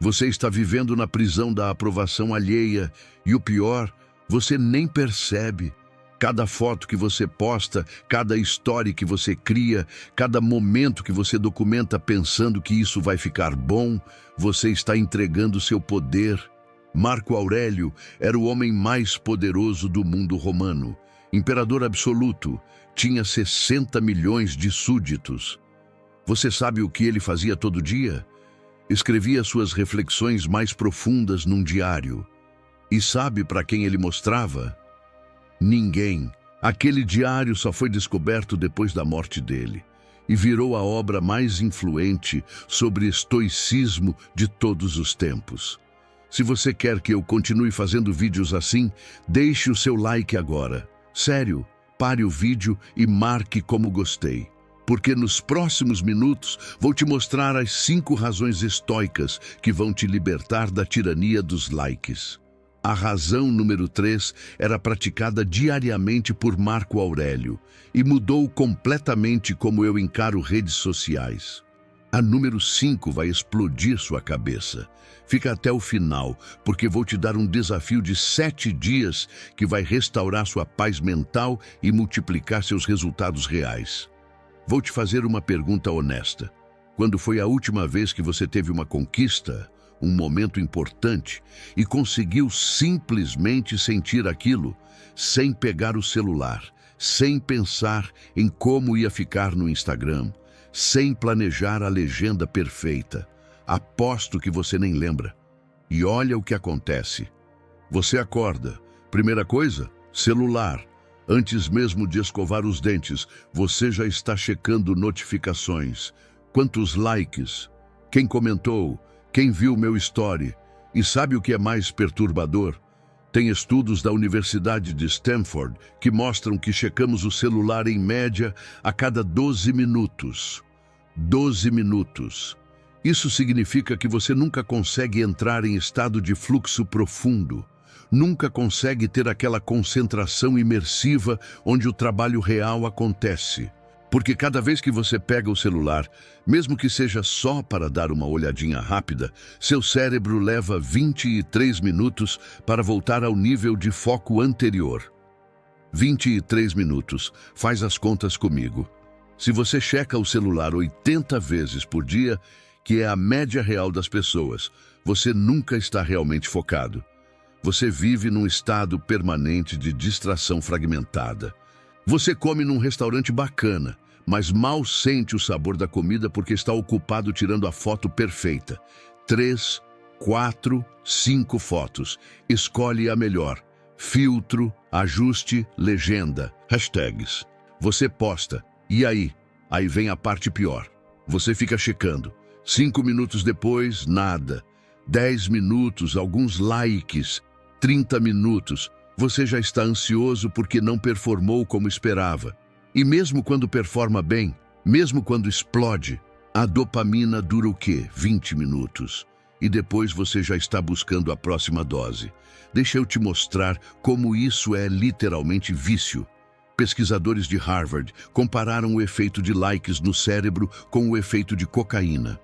Você está vivendo na prisão da aprovação alheia e o pior, você nem percebe. Cada foto que você posta, cada história que você cria, cada momento que você documenta pensando que isso vai ficar bom, você está entregando seu poder. Marco Aurélio era o homem mais poderoso do mundo romano. Imperador absoluto, tinha 60 milhões de súditos. Você sabe o que ele fazia todo dia? Escrevia suas reflexões mais profundas num diário. E sabe para quem ele mostrava? Ninguém. Aquele diário só foi descoberto depois da morte dele e virou a obra mais influente sobre estoicismo de todos os tempos. Se você quer que eu continue fazendo vídeos assim, deixe o seu like agora. Sério, pare o vídeo e marque como gostei. Porque nos próximos minutos vou te mostrar as 5 razões estoicas que vão te libertar da tirania dos likes. A razão número 3 era praticada diariamente por Marco Aurélio e mudou completamente como eu encaro redes sociais. A número 5 vai explodir sua cabeça. Fica até o final, porque vou te dar um desafio de 7 dias que vai restaurar sua paz mental e multiplicar seus resultados reais. Vou te fazer uma pergunta honesta. Quando foi a última vez que você teve uma conquista, um momento importante, e conseguiu simplesmente sentir aquilo, sem pegar o celular, sem pensar em como ia ficar no Instagram, sem planejar a legenda perfeita? Aposto que você nem lembra. E olha o que acontece. Você acorda. Primeira coisa, celular. Antes mesmo de escovar os dentes, você já está checando notificações. Quantos likes? Quem comentou? Quem viu meu story? E sabe o que é mais perturbador? Tem estudos da Universidade de Stanford que mostram que checamos o celular em média a cada 12 minutos. 12 minutos. Isso significa que você nunca consegue entrar em estado de fluxo profundo. Nunca consegue ter aquela concentração imersiva onde o trabalho real acontece. Porque cada vez que você pega o celular, mesmo que seja só para dar uma olhadinha rápida, seu cérebro leva 23 minutos para voltar ao nível de foco anterior. 23 minutos. Faz as contas comigo. Se você checa o celular 80 vezes por dia, que é a média real das pessoas, você nunca está realmente focado. Você vive num estado permanente de distração fragmentada. Você come num restaurante bacana, mas mal sente o sabor da comida porque está ocupado tirando a foto perfeita. 3, 4, 5 fotos. Escolhe a melhor. Filtro, ajuste, legenda, hashtags. Você posta. E aí? Aí vem a parte pior. Você fica checando. 5 minutos depois, nada. 10 minutos, alguns likes. 30 minutos. Você já está ansioso porque não performou como esperava. E mesmo quando performa bem, mesmo quando explode, a dopamina dura o quê? 20 minutos. E depois você já está buscando a próxima dose. Deixa eu te mostrar como isso é literalmente vício. Pesquisadores de Harvard compararam o efeito de likes no cérebro com o efeito de cocaína.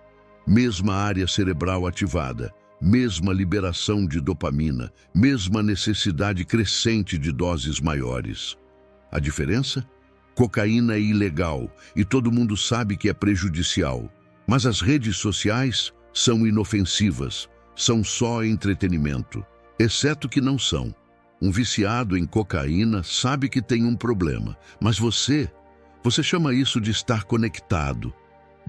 Mesma área cerebral ativada. Mesma liberação de dopamina, mesma necessidade crescente de doses maiores. A diferença? Cocaína é ilegal e todo mundo sabe que é prejudicial. Mas as redes sociais são inofensivas, são só entretenimento. Exceto que não são. Um viciado em cocaína sabe que tem um problema, mas você chama isso de estar conectado.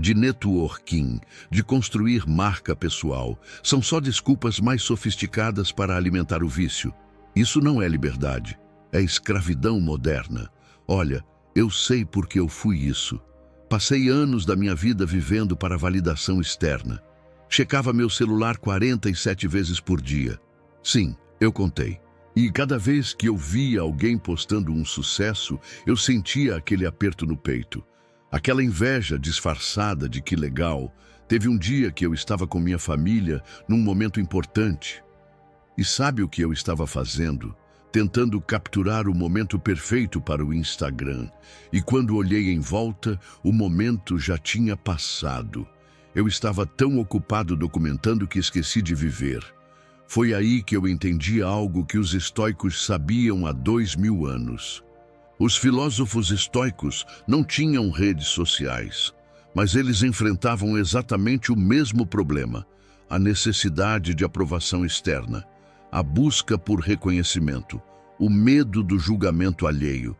De networking, de construir marca pessoal, são só desculpas mais sofisticadas para alimentar o vício. Isso não é liberdade, é escravidão moderna. Olha, eu sei porque eu fui isso. Passei anos da minha vida vivendo para validação externa. Checava meu celular 47 vezes por dia. Sim, eu contei. E cada vez que eu via alguém postando um sucesso, eu sentia aquele aperto no peito. Aquela inveja disfarçada de que legal. Teve um dia que eu estava com minha família num momento importante. E sabe o que eu estava fazendo? Tentando capturar o momento perfeito para o Instagram. E quando olhei em volta, o momento já tinha passado. Eu estava tão ocupado documentando que esqueci de viver. Foi aí que eu entendi algo que os estoicos sabiam há 2000 anos. Os filósofos estoicos não tinham redes sociais, mas eles enfrentavam exatamente o mesmo problema: a necessidade de aprovação externa, a busca por reconhecimento, o medo do julgamento alheio.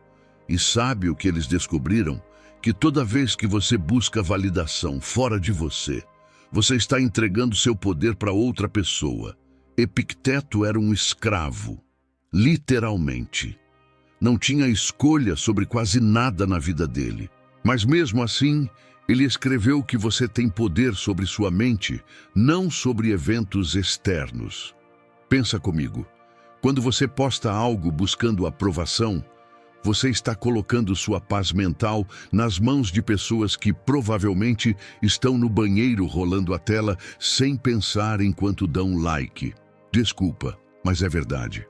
E sabe o que eles descobriram? Que toda vez que você busca validação fora de você, você está entregando seu poder para outra pessoa. Epicteto era um escravo, literalmente. Não tinha escolha sobre quase nada na vida dele. Mas mesmo assim, ele escreveu que você tem poder sobre sua mente, não sobre eventos externos. Pensa comigo, quando você posta algo buscando aprovação, você está colocando sua paz mental nas mãos de pessoas que provavelmente estão no banheiro rolando a tela sem pensar enquanto dão like. Desculpa, mas é verdade.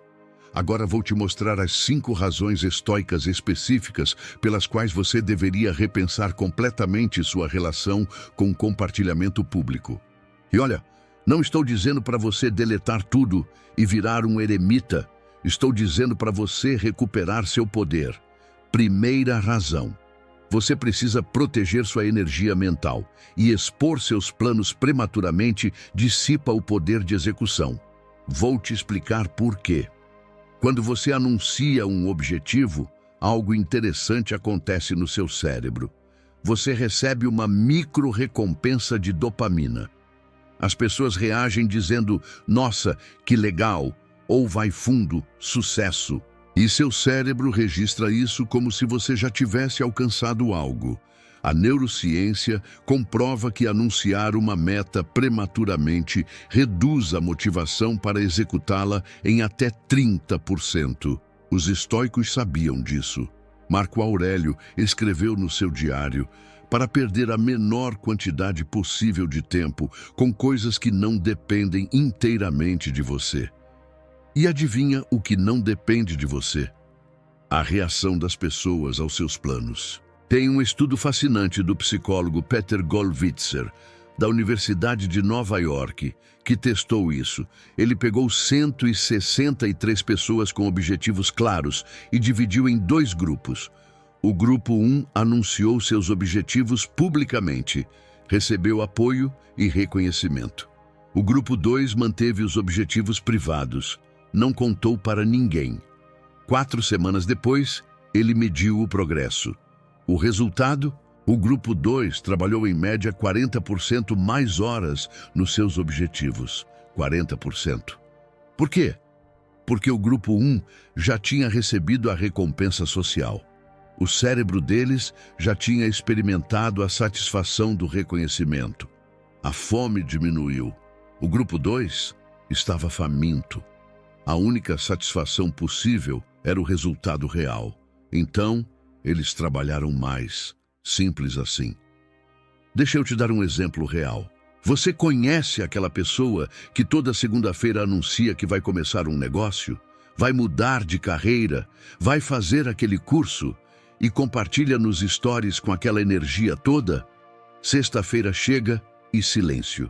Agora vou te mostrar as 5 razões estoicas específicas pelas quais você deveria repensar completamente sua relação com o compartilhamento público. E olha, não estou dizendo para você deletar tudo e virar um eremita. Estou dizendo para você recuperar seu poder. Primeira razão: você precisa proteger sua energia mental, e expor seus planos prematuramente dissipa o poder de execução. Vou te explicar por quê. Quando você anuncia um objetivo, algo interessante acontece no seu cérebro. Você recebe uma micro-recompensa de dopamina. As pessoas reagem dizendo: "Nossa, que legal!" ou "vai fundo, sucesso." E seu cérebro registra isso como se você já tivesse alcançado algo. A neurociência comprova que anunciar uma meta prematuramente reduz a motivação para executá-la em até 30%. Os estoicos sabiam disso. Marco Aurélio escreveu no seu diário: para perder a menor quantidade possível de tempo com coisas que não dependem inteiramente de você. E adivinha o que não depende de você? A reação das pessoas aos seus planos. Tem um estudo fascinante do psicólogo Peter Gollwitzer, da Universidade de Nova York, que testou isso. Ele pegou 163 pessoas com objetivos claros e dividiu em 2 grupos. O grupo 1 anunciou seus objetivos publicamente, recebeu apoio e reconhecimento. O grupo 2 manteve os objetivos privados, não contou para ninguém. 4 semanas depois, ele mediu o progresso. O resultado? O grupo 2 trabalhou em média 40% mais horas nos seus objetivos. 40%. Por quê? Porque o grupo 1 já tinha recebido a recompensa social. O cérebro deles já tinha experimentado a satisfação do reconhecimento. A fome diminuiu. O grupo 2 estava faminto. A única satisfação possível era o resultado real. Então, eles trabalharam mais. Simples assim. Deixa eu te dar um exemplo real. Você conhece aquela pessoa que toda segunda-feira anuncia que vai começar um negócio, vai mudar de carreira, vai fazer aquele curso e compartilha nos stories com aquela energia toda? Sexta-feira chega e silêncio.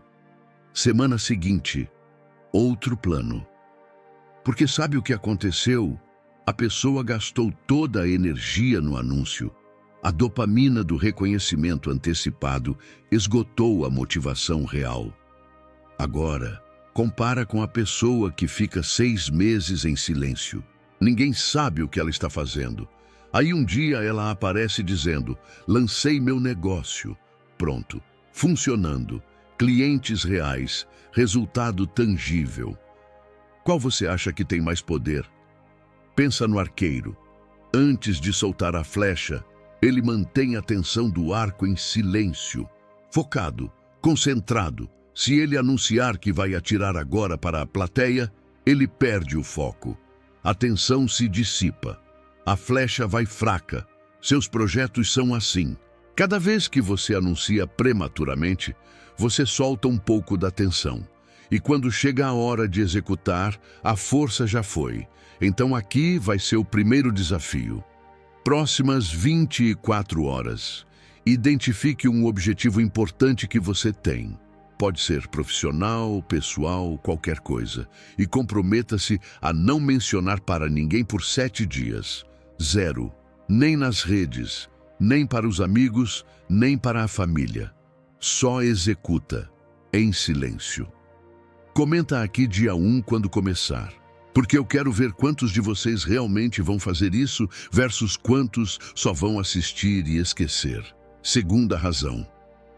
Semana seguinte, outro plano. Porque sabe o que aconteceu? A pessoa gastou toda a energia no anúncio. A dopamina do reconhecimento antecipado esgotou a motivação real. Agora, compara com a pessoa que fica 6 meses em silêncio. Ninguém sabe o que ela está fazendo. Aí um dia ela aparece dizendo: lancei meu negócio. Pronto, funcionando, clientes reais, resultado tangível. Qual você acha que tem mais poder? Pensa no arqueiro. Antes de soltar a flecha, ele mantém a tensão do arco em silêncio, focado, concentrado. Se ele anunciar que vai atirar agora para a plateia, ele perde o foco. A tensão se dissipa. A flecha vai fraca. Seus projetos são assim. Cada vez que você anuncia prematuramente, você solta um pouco da tensão. E quando chega a hora de executar, a força já foi. Então aqui vai ser o primeiro desafio. Próximas 24 horas. Identifique um objetivo importante que você tem. Pode ser profissional, pessoal, qualquer coisa. E comprometa-se a não mencionar para ninguém por 7 dias. 0. Nem nas redes, nem para os amigos, nem para a família. Só executa, em silêncio. Comenta aqui dia 1 quando começar. Porque eu quero ver quantos de vocês realmente vão fazer isso versus quantos só vão assistir e esquecer. Segunda razão.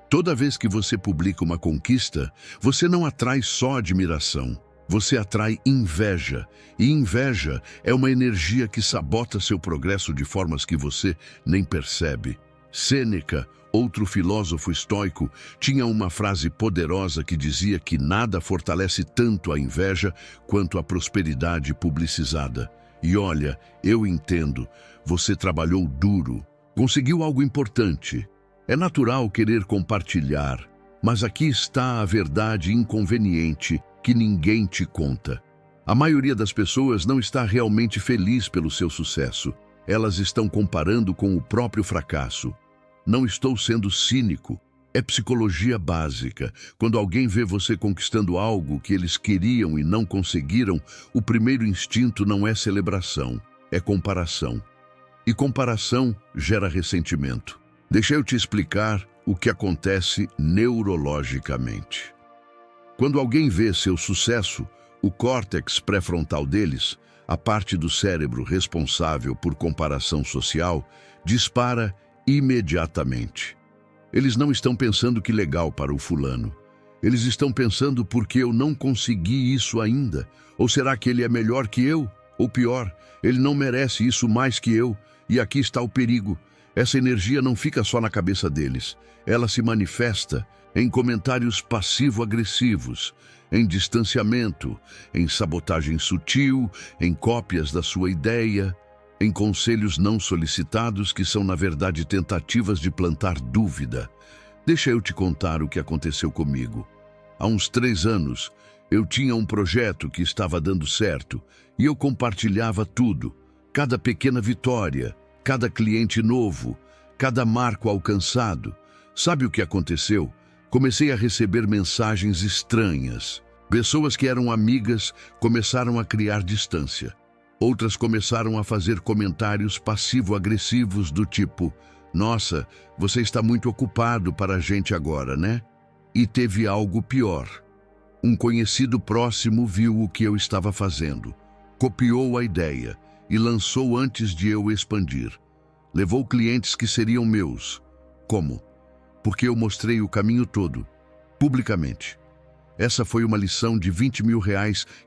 Toda vez que você publica uma conquista, você não atrai só admiração, você atrai inveja. E inveja é uma energia que sabota seu progresso de formas que você nem percebe. Sêneca, outro filósofo estoico, tinha uma frase poderosa que dizia que nada fortalece tanto a inveja quanto a prosperidade publicizada. E olha, eu entendo, você trabalhou duro, conseguiu algo importante. É natural querer compartilhar, mas aqui está a verdade inconveniente que ninguém te conta. A maioria das pessoas não está realmente feliz pelo seu sucesso. Elas estão comparando com o próprio fracasso. Não estou sendo cínico. É psicologia básica. Quando alguém vê você conquistando algo que eles queriam e não conseguiram, o primeiro instinto não é celebração, é comparação. E comparação gera ressentimento. Deixa eu te explicar o que acontece neurologicamente. Quando alguém vê seu sucesso, o córtex pré-frontal deles, a parte do cérebro responsável por comparação social, dispara imediatamente. Eles não estão pensando que legal para o fulano. Eles estão pensando por que eu não consegui isso ainda? Ou será que ele é melhor que eu? Ou pior, ele não merece isso mais que eu? E aqui está o perigo. Essa energia não fica só na cabeça deles. Ela se manifesta em comentários passivo-agressivos, em distanciamento, em sabotagem sutil, em cópias da sua ideia, em conselhos não solicitados que são, na verdade, tentativas de plantar dúvida. Deixa eu te contar o que aconteceu comigo. Há uns 3 anos, eu tinha um projeto que estava dando certo e eu compartilhava tudo, cada pequena vitória, cada cliente novo, cada marco alcançado. Sabe o que aconteceu? Comecei a receber mensagens estranhas. Pessoas que eram amigas começaram a criar distância. Outras começaram a fazer comentários passivo-agressivos do tipo: "Nossa, você está muito ocupado para a gente agora, né?" E teve algo pior. Um conhecido próximo viu o que eu estava fazendo, copiou a ideia e lançou antes de eu expandir. Levou clientes que seriam meus. Como? Porque eu mostrei o caminho todo, publicamente. Essa foi uma lição de R$20 mil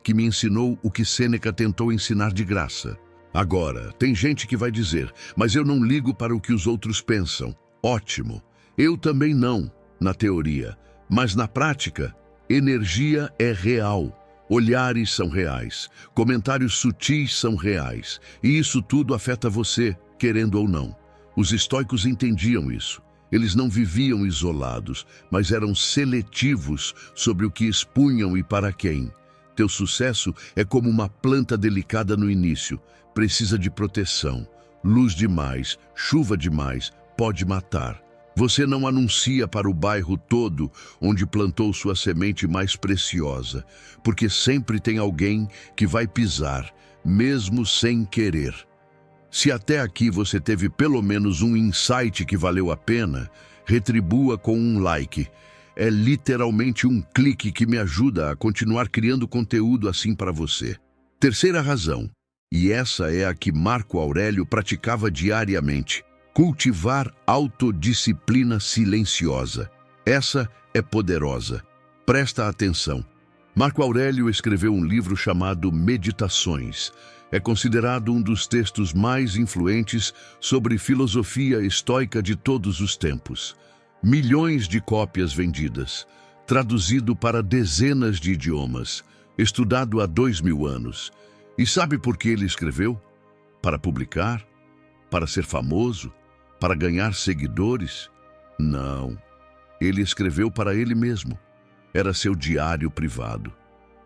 que me ensinou o que Sêneca tentou ensinar de graça. Agora, tem gente que vai dizer, mas eu não ligo para o que os outros pensam. Ótimo. Eu também não, na teoria. Mas na prática, energia é real. Olhares são reais, comentários sutis são reais, e isso tudo afeta você, querendo ou não. Os estoicos entendiam isso. Eles não viviam isolados, mas eram seletivos sobre o que expunham e para quem. Teu sucesso é como uma planta delicada no início, precisa de proteção. Luz demais, chuva demais, pode matar. Você não anuncia para o bairro todo onde plantou sua semente mais preciosa, porque sempre tem alguém que vai pisar, mesmo sem querer. Se até aqui você teve pelo menos um insight que valeu a pena, retribua com um like. É literalmente um clique que me ajuda a continuar criando conteúdo assim para você. Terceira razão, e essa é a que Marco Aurélio praticava diariamente: cultivar autodisciplina silenciosa. Essa é poderosa. Presta atenção. Marco Aurélio escreveu um livro chamado Meditações. É considerado um dos textos mais influentes sobre filosofia estoica de todos os tempos. Milhões de cópias vendidas, traduzido para dezenas de idiomas, estudado há 2000 anos. E sabe por que ele escreveu? Para publicar? Para ser famoso? Para ganhar seguidores? Não. Ele escreveu para ele mesmo. Era seu diário privado.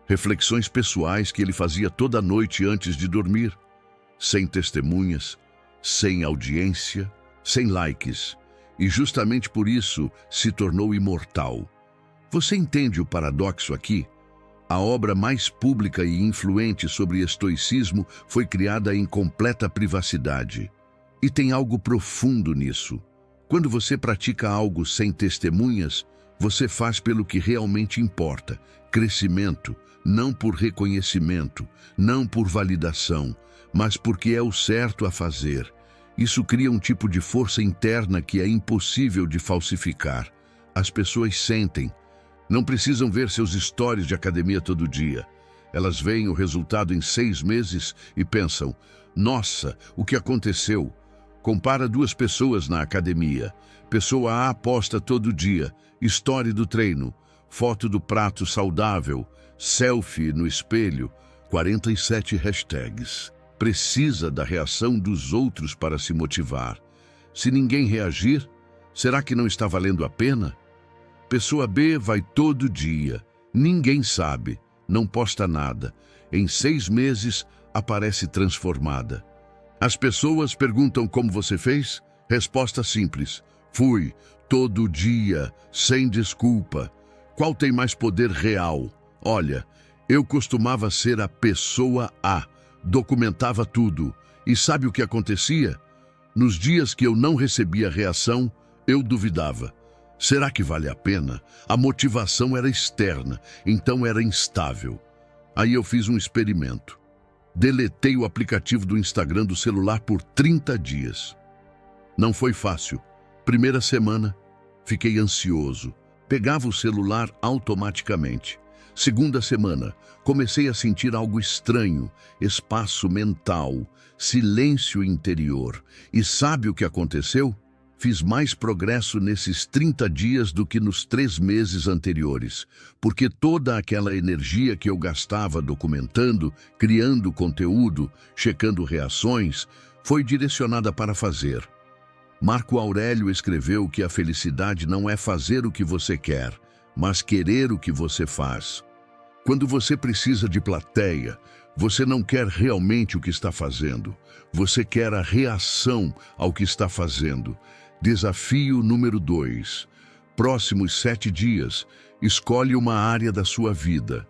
Reflexões pessoais que ele fazia toda noite antes de dormir. Sem testemunhas, sem audiência, sem likes. e justamente por isso se tornou imortal. Você entende o paradoxo aqui? A obra mais pública e influente sobre estoicismo foi criada em completa privacidade. E tem algo profundo nisso. Quando você pratica algo sem testemunhas, você faz pelo que realmente importa, crescimento, não por reconhecimento, não por validação, mas porque é o certo a fazer. Isso cria um tipo de força interna que é impossível de falsificar. As pessoas sentem. Não precisam ver seus stories de academia todo dia. Elas veem o resultado em 6 meses e pensam, nossa, o que aconteceu? Compara 2 pessoas na academia. Pessoa A posta todo dia, story do treino, foto do prato saudável, selfie no espelho, 47 hashtags. Precisa da reação dos outros para se motivar. Se ninguém reagir, será que não está valendo a pena? Pessoa B vai todo dia, ninguém sabe, não posta nada. Em 6 meses, aparece transformada. As pessoas perguntam como você fez? Resposta simples: fui, todo dia, sem desculpa. Qual tem mais poder real? Olha, eu costumava ser a pessoa A, documentava tudo. E sabe o que acontecia? Nos dias que eu não recebia reação, eu duvidava. Será que vale a pena? A motivação era externa, então era instável. Aí eu fiz um experimento. Deletei o aplicativo do Instagram do celular por 30 dias. Não foi fácil. Primeira semana, fiquei ansioso. Pegava o celular automaticamente. Segunda semana, comecei a sentir algo estranho, espaço mental, silêncio interior. E sabe o que aconteceu? Fiz mais progresso nesses 30 dias do que nos 3 meses anteriores, porque toda aquela energia que eu gastava documentando, criando conteúdo, checando reações, foi direcionada para fazer. Marco Aurélio escreveu que a felicidade não é fazer o que você quer, mas querer o que você faz. Quando você precisa de plateia, você não quer realmente o que está fazendo, você quer a reação ao que está fazendo. Desafio número 2. Próximos 7 dias, escolhe uma área da sua vida.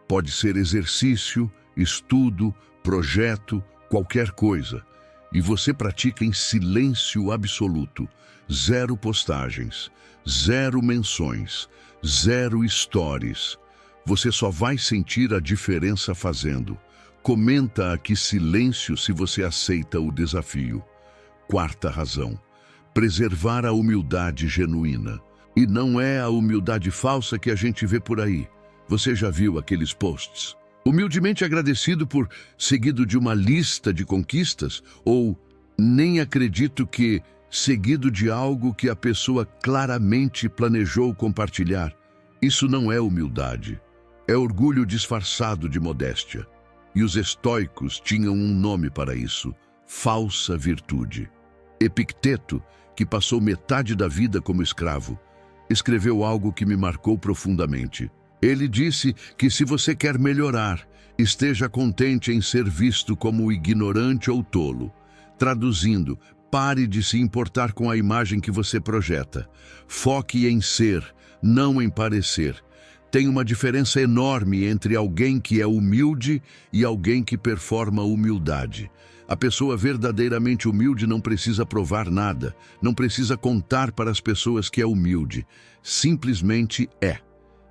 Pode ser exercício, estudo, projeto, qualquer coisa. E você pratica em silêncio absoluto. 0 postagens, 0 menções, 0 stories. Você só vai sentir a diferença fazendo. Comenta aqui silêncio se você aceita o desafio. 4ª razão. Preservar a humildade genuína. E não é a humildade falsa que a gente vê por aí. Você já viu aqueles posts? Humildemente agradecido por seguido de uma lista de conquistas? Ou nem acredito que seguido de algo que a pessoa claramente planejou compartilhar? Isso não é humildade. É orgulho disfarçado de modéstia. E os estoicos tinham um nome para isso: falsa virtude. Epicteto, que passou metade da vida como escravo, escreveu algo que me marcou profundamente. Ele disse que se você quer melhorar, esteja contente em ser visto como ignorante ou tolo. Traduzindo, pare de se importar com a imagem que você projeta. Foque em ser, não em parecer. Tem uma diferença enorme entre alguém que é humilde e alguém que performa humildade. A pessoa verdadeiramente humilde não precisa provar nada, não precisa contar para as pessoas que é humilde. Simplesmente é.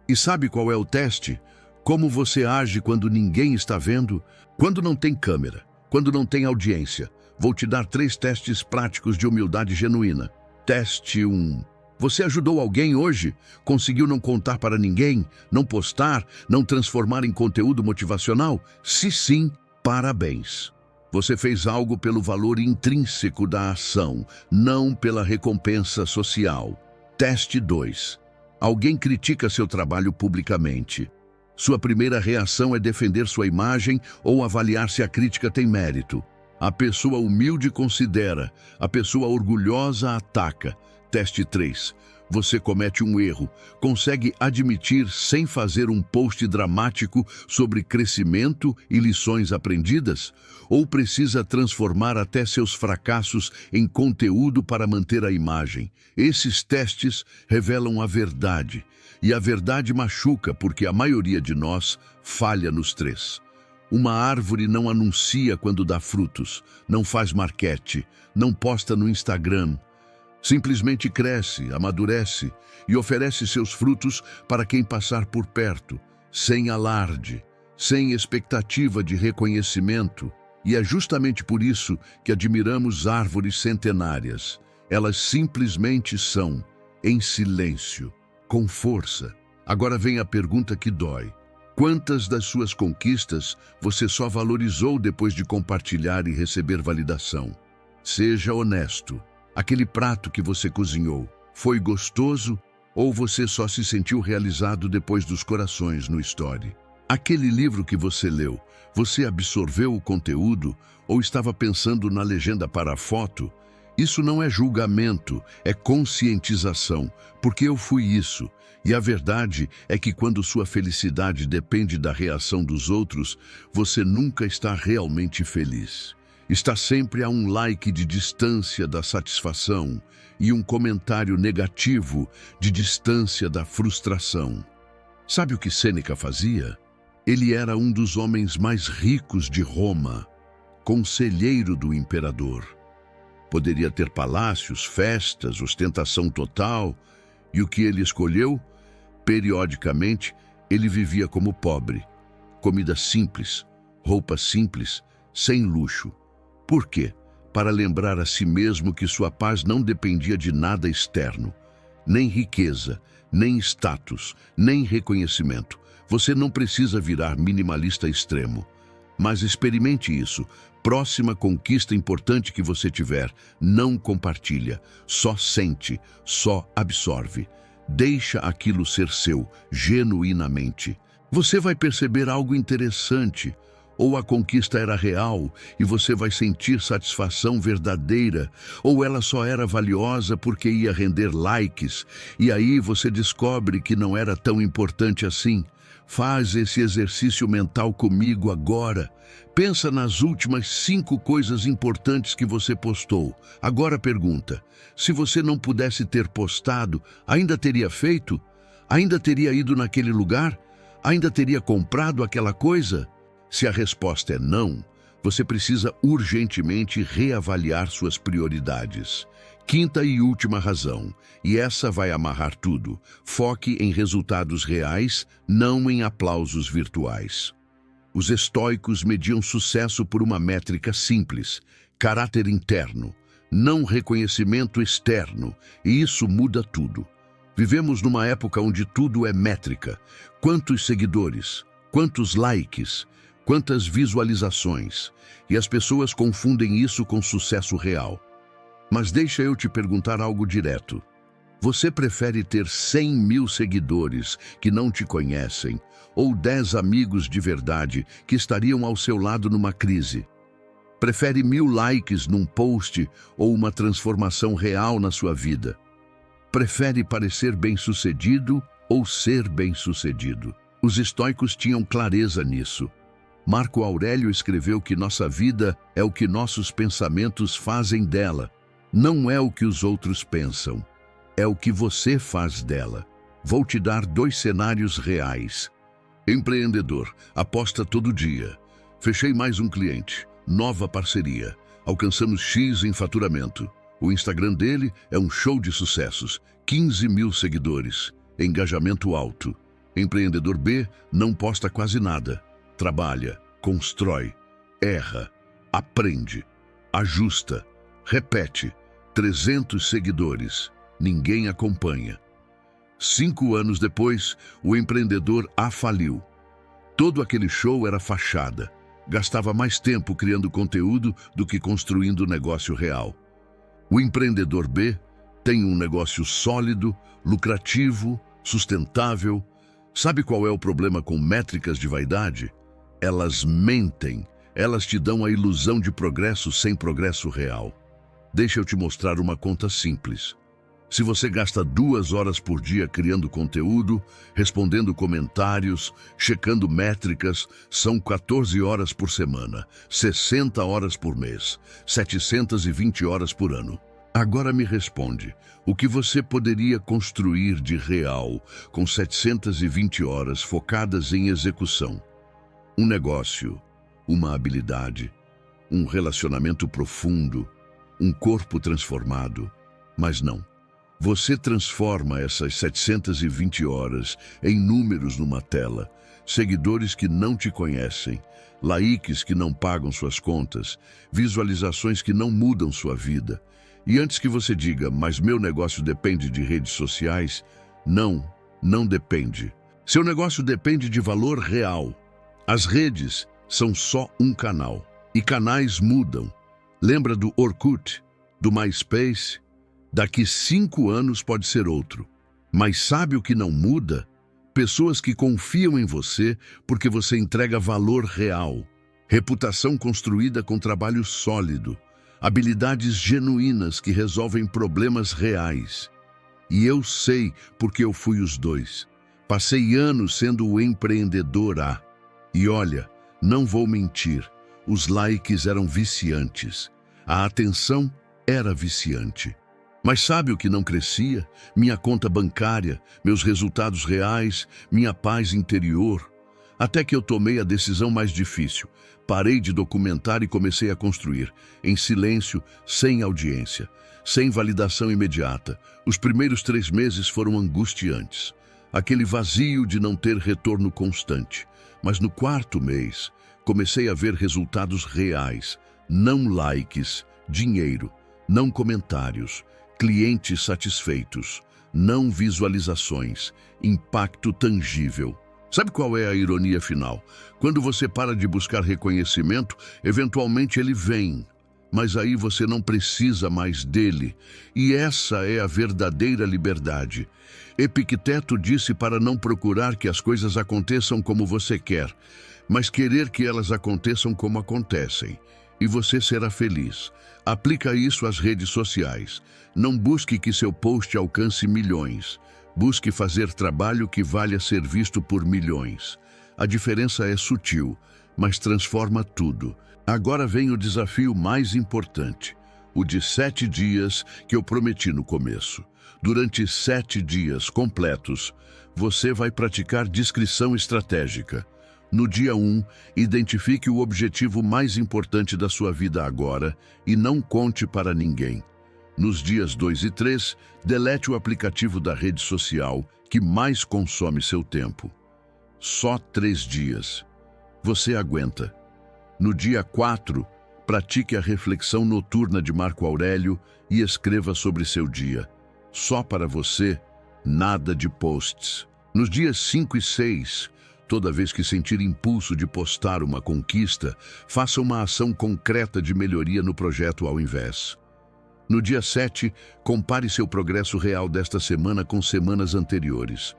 E sabe qual é o teste? Como você age quando ninguém está vendo? Quando não tem câmera, quando não tem audiência. Vou te dar 3 testes práticos de humildade genuína. Teste 1. Você ajudou alguém hoje? Conseguiu não contar para ninguém? Não postar? Não transformar em conteúdo motivacional? Se sim, parabéns. Você fez algo pelo valor intrínseco da ação, não pela recompensa social. Teste 2. Alguém critica seu trabalho publicamente. Sua primeira reação é defender sua imagem ou avaliar se a crítica tem mérito. A pessoa humilde considera, a pessoa orgulhosa ataca. Teste 3. você comete um erro, consegue admitir sem fazer um post dramático sobre crescimento e lições aprendidas? Ou precisa transformar até seus fracassos em conteúdo para manter a imagem? Esses testes revelam a verdade, e a verdade machuca porque a maioria de nós falha nos três. Uma árvore não anuncia quando dá frutos, não faz marketing, não posta no Instagram. Simplesmente cresce, amadurece e oferece seus frutos para quem passar por perto, sem alarde, sem expectativa de reconhecimento. E é justamente por isso que admiramos árvores centenárias. Elas simplesmente são, em silêncio, com força. Agora vem a pergunta que dói. Quantas das suas conquistas você só valorizou depois de compartilhar e receber validação? Seja honesto. Aquele prato que você cozinhou foi gostoso ou você só se sentiu realizado depois dos corações no story? Aquele livro que você leu, você absorveu o conteúdo ou estava pensando na legenda para a foto? Isso não é julgamento, é conscientização, porque eu fui isso. E a verdade é que quando sua felicidade depende da reação dos outros, você nunca está realmente feliz. Está sempre a um like de distância da satisfação e um comentário negativo de distância da frustração. Sabe o que Sêneca fazia? Ele era um dos homens mais ricos de Roma, conselheiro do imperador. Poderia ter palácios, festas, ostentação total. E o que ele escolheu? Periodicamente, ele vivia como pobre. Comida simples, roupa simples, sem luxo. Por quê? Para lembrar a si mesmo que sua paz não dependia de nada externo, nem riqueza, nem status, nem reconhecimento. Você não precisa virar minimalista extremo, mas experimente isso. Próxima conquista importante que você tiver, não compartilha, só sente, só absorve. Deixa aquilo ser seu, genuinamente. Você vai perceber algo interessante. Ou a conquista era real e você vai sentir satisfação verdadeira, ou ela só era valiosa porque ia render likes, e aí você descobre que não era tão importante assim. Faz esse exercício mental comigo agora. Pensa nas últimas 5 coisas importantes que você postou. Agora pergunta, se você não pudesse ter postado, ainda teria feito? Ainda teria ido naquele lugar? Ainda teria comprado aquela coisa? Se a resposta é não, você precisa urgentemente reavaliar suas prioridades. Quinta e última razão, e essa vai amarrar tudo: foque em resultados reais, não em aplausos virtuais. Os estoicos mediam sucesso por uma métrica simples: caráter interno, não reconhecimento externo, e isso muda tudo. Vivemos numa época onde tudo é métrica: quantos seguidores, quantos likes, quantas visualizações, e as pessoas confundem isso com sucesso real. Mas deixa eu te perguntar algo direto. Você prefere ter 100 mil seguidores que não te conhecem ou 10 amigos de verdade que estariam ao seu lado numa crise? Prefere 1000 likes num post ou uma transformação real na sua vida? Prefere parecer bem-sucedido ou ser bem-sucedido? Os estoicos tinham clareza nisso. Marco Aurélio escreveu que nossa vida é o que nossos pensamentos fazem dela. Não é o que os outros pensam, é o que você faz dela. Vou te dar 2 cenários reais. Empreendedor, aposta todo dia. Fechei mais um cliente, nova parceria. Alcançamos X em faturamento. O Instagram dele é um show de sucessos, 15 mil seguidores, engajamento alto. Empreendedor B não posta quase nada. Trabalha, constrói, erra, aprende, ajusta, repete. 300 seguidores, ninguém acompanha. 5 anos depois, o empreendedor A faliu. Todo aquele show era fachada. Gastava mais tempo criando conteúdo do que construindo negócio real. O empreendedor B tem um negócio sólido, lucrativo, sustentável. Sabe qual é o problema com métricas de vaidade? Elas mentem, elas te dão a ilusão de progresso sem progresso real. Deixa eu te mostrar uma conta simples. Se você gasta 2 horas por dia criando conteúdo, respondendo comentários, checando métricas, são 14 horas por semana, 60 horas por mês, 720 horas por ano. Agora me responde, o que você poderia construir de real com 720 horas focadas em execução? Um negócio, uma habilidade, um relacionamento profundo, um corpo transformado. Mas não. Você transforma essas 720 horas em números numa tela, seguidores que não te conhecem, likes que não pagam suas contas, visualizações que não mudam sua vida. E antes que você diga, mas meu negócio depende de redes sociais, não depende. Seu negócio depende de valor real. As redes são só um canal, e canais mudam. Lembra do Orkut, do MySpace? Daqui 5 anos pode ser outro. Mas sabe o que não muda? Pessoas que confiam em você porque você entrega valor real. Reputação construída com trabalho sólido. Habilidades genuínas que resolvem problemas reais. E eu sei porque eu fui os dois. Passei anos sendo o empreendedor A. E olha, não vou mentir, os likes eram viciantes. A atenção era viciante. Mas sabe o que não crescia? Minha conta bancária, meus resultados reais, minha paz interior. Até que eu tomei a decisão mais difícil. Parei de documentar e comecei a construir, em silêncio, sem audiência, sem validação imediata. Os primeiros 3 meses foram angustiantes. Aquele vazio de não ter retorno constante. Mas no 4º mês, comecei a ver resultados reais. Não likes, dinheiro, não comentários, clientes satisfeitos, não visualizações, impacto tangível. Sabe qual é a ironia final? Quando você para de buscar reconhecimento, eventualmente ele vem, mas aí você não precisa mais dele. E essa é a verdadeira liberdade. Epicteto disse para não procurar que as coisas aconteçam como você quer, mas querer que elas aconteçam como acontecem. E você será feliz. Aplica isso às redes sociais. Não busque que seu post alcance milhões. Busque fazer trabalho que valha ser visto por milhões. A diferença é sutil, mas transforma tudo. Agora vem o desafio mais importante, o de 7 dias que eu prometi no começo. Durante 7 dias completos, você vai praticar discrição estratégica. No dia 1, identifique o objetivo mais importante da sua vida agora e não conte para ninguém. Nos dias 2 e 3, delete o aplicativo da rede social que mais consome seu tempo. Só 3 dias. Você aguenta. No dia 4, pratique a reflexão noturna de Marco Aurélio e escreva sobre seu dia. Só para você, nada de posts. Nos dias 5 e 6, toda vez que sentir impulso de postar uma conquista, faça uma ação concreta de melhoria no projeto ao invés. No dia 7, compare seu progresso real desta semana com semanas anteriores.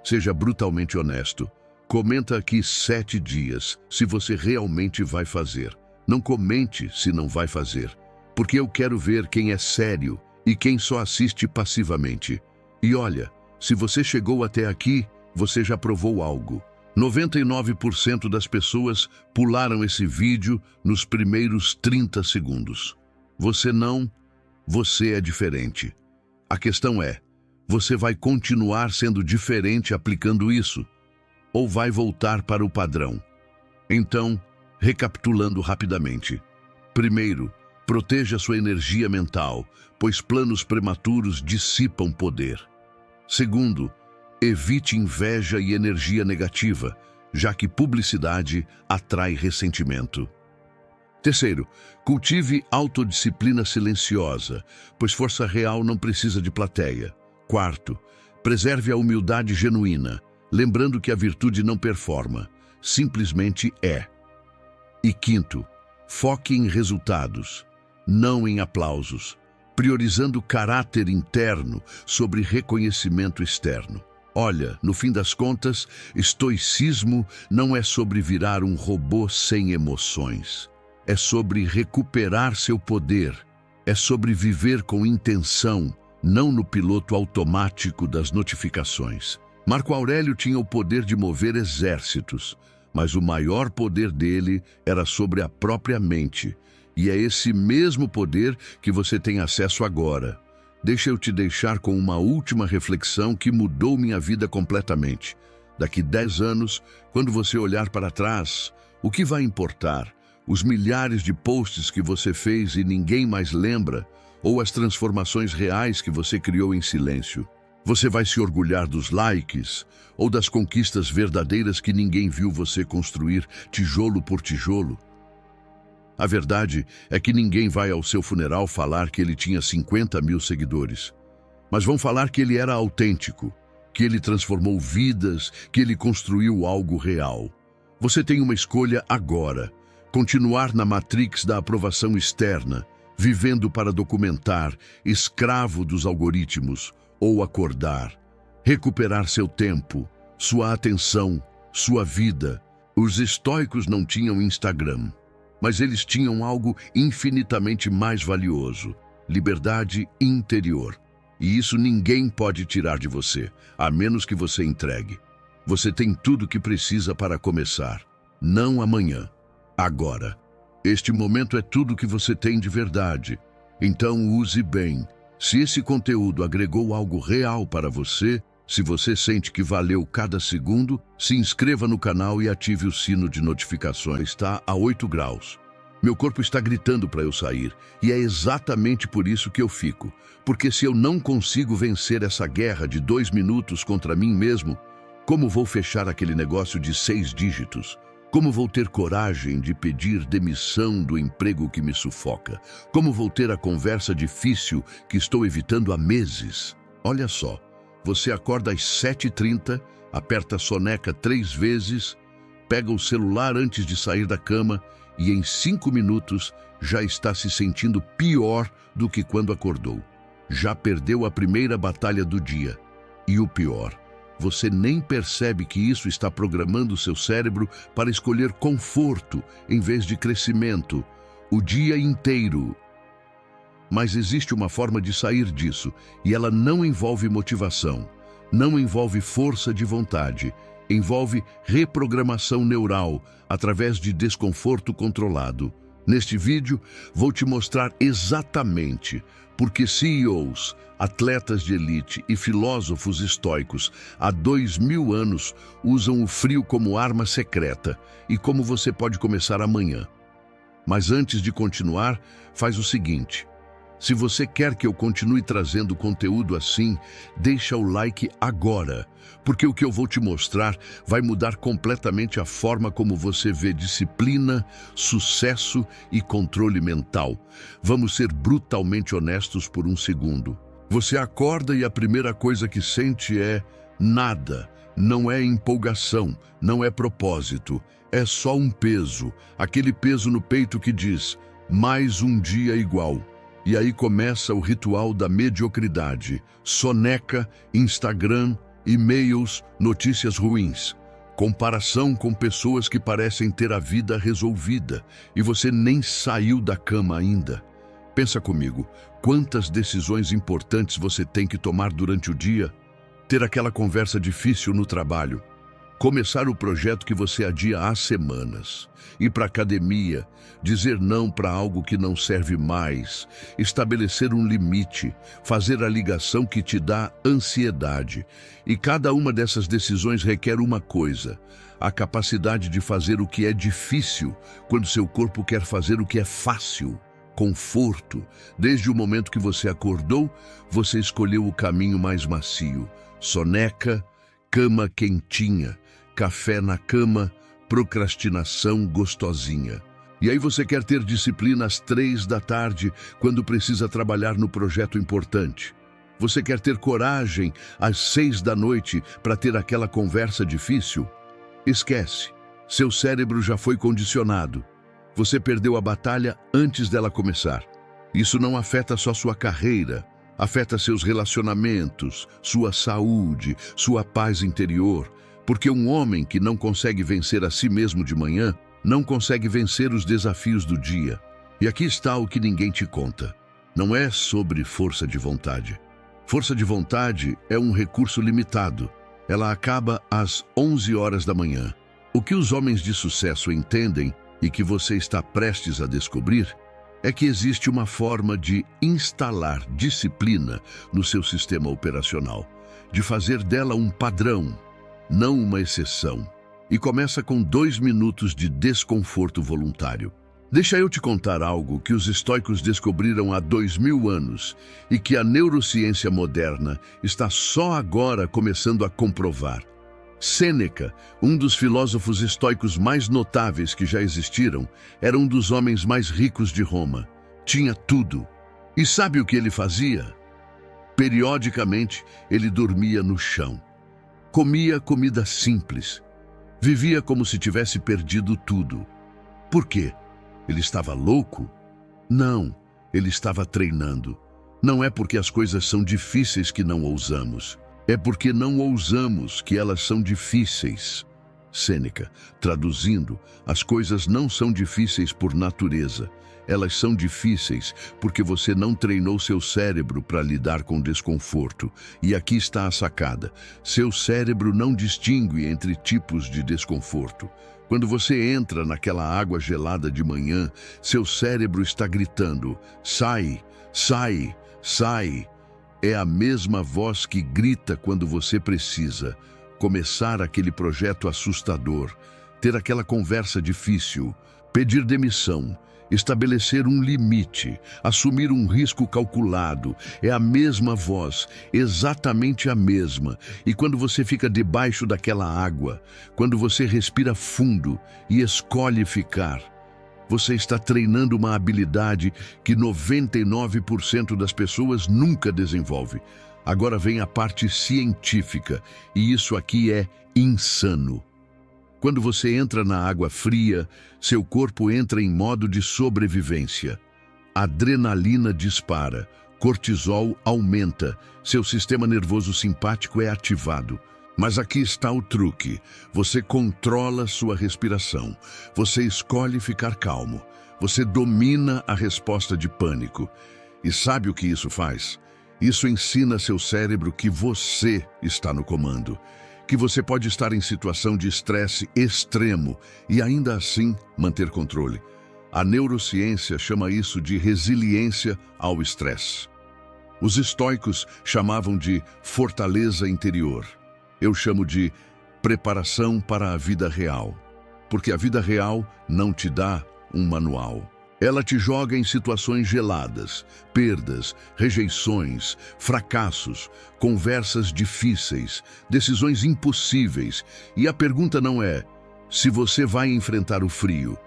Seja brutalmente honesto. Comenta aqui 7 dias, se você realmente vai fazer. Não comente se não vai fazer, porque eu quero ver quem é sério e quem só assiste passivamente. E olha, se você chegou até aqui, você já provou algo. 99% das pessoas pularam esse vídeo nos primeiros 30 segundos. Você é diferente. A questão é, você vai continuar sendo diferente aplicando isso? Ou vai voltar para o padrão? Então, recapitulando rapidamente. Primeiro, proteja sua energia mental, pois planos prematuros dissipam poder. Segundo, evite inveja e energia negativa, já que publicidade atrai ressentimento. Terceiro, cultive autodisciplina silenciosa, pois força real não precisa de plateia. Quarto, preserve a humildade genuína, lembrando que a virtude não performa, simplesmente é. E quinto, foque em resultados, não em aplausos, priorizando caráter interno sobre reconhecimento externo. Olha, no fim das contas, estoicismo não é sobre virar um robô sem emoções. É sobre recuperar seu poder. É sobre viver com intenção, não no piloto automático das notificações. Marco Aurélio tinha o poder de mover exércitos, mas o maior poder dele era sobre a própria mente. E é esse mesmo poder que você tem acesso agora. Deixa eu te deixar com uma última reflexão que mudou minha vida completamente. Daqui 10 anos, quando você olhar para trás, o que vai importar? Os milhares de posts que você fez e ninguém mais lembra? Ou as transformações reais que você criou em silêncio? Você vai se orgulhar dos likes ou das conquistas verdadeiras que ninguém viu você construir tijolo por tijolo? A verdade é que ninguém vai ao seu funeral falar que ele tinha 50 mil seguidores. Mas vão falar que ele era autêntico, que ele transformou vidas, que ele construiu algo real. Você tem uma escolha agora: continuar na matrix da aprovação externa, vivendo para documentar, escravo dos algoritmos, ou acordar, recuperar seu tempo, sua atenção, sua vida. Os estoicos não tinham Instagram, mas eles tinham algo infinitamente mais valioso: liberdade interior. E isso ninguém pode tirar de você, a menos que você entregue. Você tem tudo o que precisa para começar. Não amanhã, agora. Este momento é tudo que você tem de verdade. Então use bem. Se esse conteúdo agregou algo real para você, se você sente que valeu cada segundo, se inscreva no canal e ative o sino de notificações. Está a 8 graus. Meu corpo está gritando para eu sair, e é exatamente por isso que eu fico. Porque se eu não consigo vencer essa guerra de 2 minutos contra mim mesmo, como vou fechar aquele negócio de 6 dígitos? Como vou ter coragem de pedir demissão do emprego que me sufoca? Como vou ter a conversa difícil que estou evitando há meses? Olha só, você acorda às 7h30, aperta a soneca 3 vezes, pega o celular antes de sair da cama e em 5 minutos já está se sentindo pior do que quando acordou. Já perdeu a primeira batalha do dia. E o pior, você nem percebe que isso está programando seu cérebro para escolher conforto em vez de crescimento, o dia inteiro. Mas existe uma forma de sair disso, e ela não envolve motivação, não envolve força de vontade, envolve reprogramação neural através de desconforto controlado. Neste vídeo, vou te mostrar exatamente porque CEOs, atletas de elite e filósofos estoicos há 2000 anos usam o frio como arma secreta e como você pode começar amanhã. Mas antes de continuar, faz o seguinte: se você quer que eu continue trazendo conteúdo assim, deixa o like agora, porque o que eu vou te mostrar vai mudar completamente a forma como você vê disciplina, sucesso e controle mental. Vamos ser brutalmente honestos por um segundo. Você acorda e a primeira coisa que sente é nada. Não é empolgação, não é propósito, é só um peso, aquele peso no peito que diz: mais um dia igual. E aí começa o ritual da mediocridade: soneca, Instagram, e-mails, notícias ruins, comparação com pessoas que parecem ter a vida resolvida e você nem saiu da cama ainda. Pensa comigo, quantas decisões importantes você tem que tomar durante o dia? Ter aquela conversa difícil no trabalho, começar o projeto que você adia há semanas, ir para a academia, dizer não para algo que não serve mais, estabelecer um limite, fazer a ligação que te dá ansiedade. E cada uma dessas decisões requer uma coisa: a capacidade de fazer o que é difícil quando seu corpo quer fazer o que é fácil. Conforto. Desde o momento que você acordou, você escolheu o caminho mais macio: soneca, cama quentinha, café na cama, procrastinação gostosinha. E aí você quer ter disciplina às 3 da tarde, quando precisa trabalhar no projeto importante. Você quer ter coragem às 6 da noite para ter aquela conversa difícil? Esquece. Seu cérebro já foi condicionado. Você perdeu a batalha antes dela começar. Isso não afeta só sua carreira, afeta seus relacionamentos, sua saúde, sua paz interior. Porque um homem que não consegue vencer a si mesmo de manhã, não consegue vencer os desafios do dia. E aqui está o que ninguém te conta. Não é sobre força de vontade. Força de vontade é um recurso limitado. Ela acaba às 11 horas da manhã. O que os homens de sucesso entendem e que você está prestes a descobrir é que existe uma forma de instalar disciplina no seu sistema operacional, de fazer dela um padrão, não uma exceção. E começa com 2 minutos de desconforto voluntário. Deixa eu te contar algo que os estoicos descobriram há 2000 anos e que a neurociência moderna está só agora começando a comprovar. Sêneca, um dos filósofos estoicos mais notáveis que já existiram, era um dos homens mais ricos de Roma. Tinha tudo. E sabe o que ele fazia? Periodicamente, ele dormia no chão. Comia comida simples. Vivia como se tivesse perdido tudo. Por quê? Ele estava louco? Não, ele estava treinando. Não é porque as coisas são difíceis que não ousamos. É porque não ousamos que elas são difíceis. Sêneca, traduzindo, as coisas não são difíceis por natureza. Elas são difíceis porque você não treinou seu cérebro para lidar com desconforto. E aqui está a sacada. Seu cérebro não distingue entre tipos de desconforto. Quando você entra naquela água gelada de manhã, seu cérebro está gritando: sai, sai, sai. É a mesma voz que grita quando você precisa começar aquele projeto assustador, ter aquela conversa difícil, pedir demissão, estabelecer um limite, assumir um risco calculado. É a mesma voz, exatamente a mesma. E quando você fica debaixo daquela água, quando você respira fundo e escolhe ficar, você está treinando uma habilidade que 99% das pessoas nunca desenvolve. Agora vem a parte científica, e isso aqui é insano. Quando você entra na água fria, seu corpo entra em modo de sobrevivência. Adrenalina dispara, cortisol aumenta, seu sistema nervoso simpático é ativado. Mas aqui está o truque. Você controla sua respiração. Você escolhe ficar calmo. Você domina a resposta de pânico. E sabe o que isso faz? Isso ensina seu cérebro que você está no comando. Que você pode estar em situação de estresse extremo e ainda assim manter controle. A neurociência chama isso de resiliência ao estresse. Os estoicos chamavam de fortaleza interior. Eu chamo de preparação para a vida real, porque a vida real não te dá um manual. Ela te joga em situações geladas, perdas, rejeições, fracassos, conversas difíceis, decisões impossíveis. E a pergunta não é se você vai enfrentar o frio.